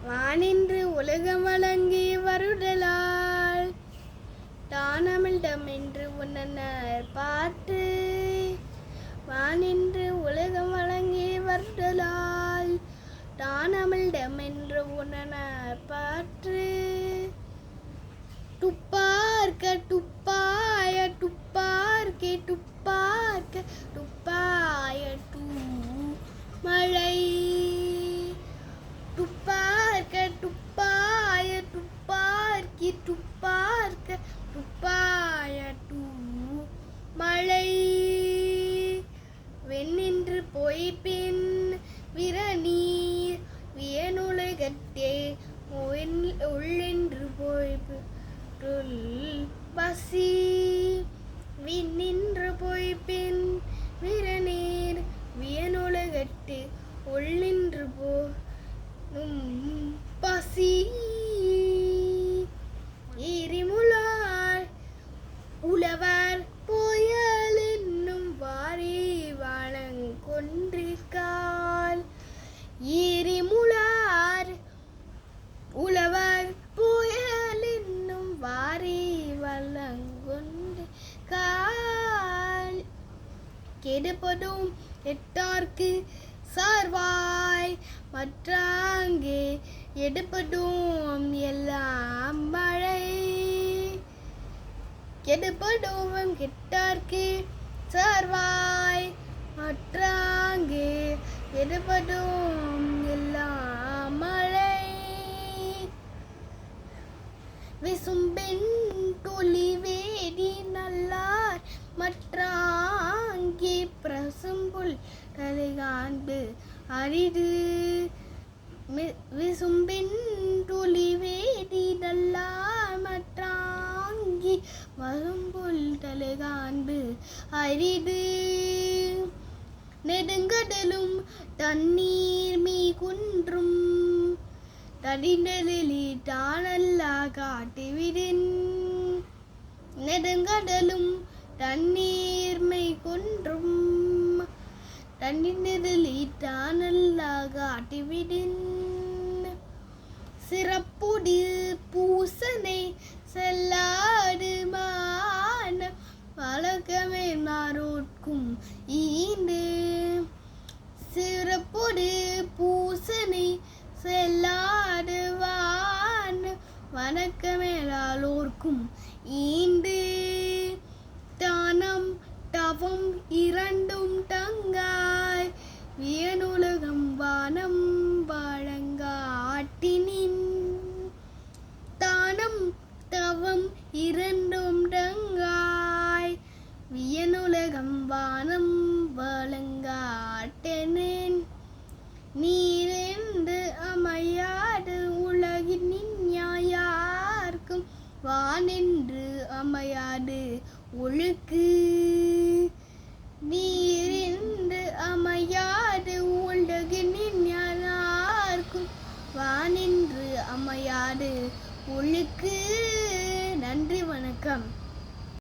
வானின்று உலகம் வழங்கி வருடலால் தானமிழ்தமென்று உன்னனர் பாட்டு. வானின்று உலகம் வழங்கி வருடலால் தானமிழ்தமென்று உன்னனர் பாட்டு. துப்பார்க்க துப்பாய துப்பார்க்கே துப்பார்க்க துப்பாய தூ மழை. துப்பார்க்க துப்பாய துப்பார்க்கி துப்பார்க்க துப்பாய தூ மழை. வெண்ணின்று பொய்ப்பின் விரநீர் வியனுலகத்தே உள்ளென்று பொய்ப்பு பசி. விண்ணின்று பொய்ப்பின் விரநீர் வியனுலகத்து உள்ளென்று பசி. எரிமுலார் உழவர் புயல் என்னும் வாரி வளங்கொன்றிற்கால். எரிமுலார் உழவர் புயல் என்னும் வாரி வளங்கொன்றிற்கால். கெடுபடும் எட்டார்க்கு சார்வாய் மற்றாங்கே எடுபடும் எல்லாம் மழை. கெடுபடும் கெட்டார்க்கு சார்வாய் மற்றாங்கே எடுபடும் எல்லாம் மழை. விசும்பின் துளி வேடி நல்லார் மற்றாங்கே பிரசும்புல் தலைகாண்பு அரிது. விசும்பின் துளி வேடி நல்லார் மற்றாங்கி வரும்புல் தலைகாண்பு அரிது. நெடுங்கடலும் தண்ணீர் மீ குன்றும் தடிந்ததிலி தானல்லா காட்டிவிடின். நெடுங்கடலும் தண்ணீர் மை குன்றும் தடிந்ததிலி தானல்லா காட்டிவிடின். சிறப்புடி பூசனை செல்லாடு மான வழக்கமே மாறோட்கும் ஈண்டு. சிறப்புடு பூசனை செல்லாடுவான் வணக்கமேலாலோர்க்கும் ஈண்டு. தானம் தவம் இரண்டும் தங்காய் வியனுலகம் வானம் வழங்காட்டினின். தானம் தவம் இரண்டும் தங்காய் வியனுலகம் வானம் வழங்காட்டினின். நீரென்று அமையாது உலகின் யார்க்கும் வானென்று அமையாது ஒழுக்கு.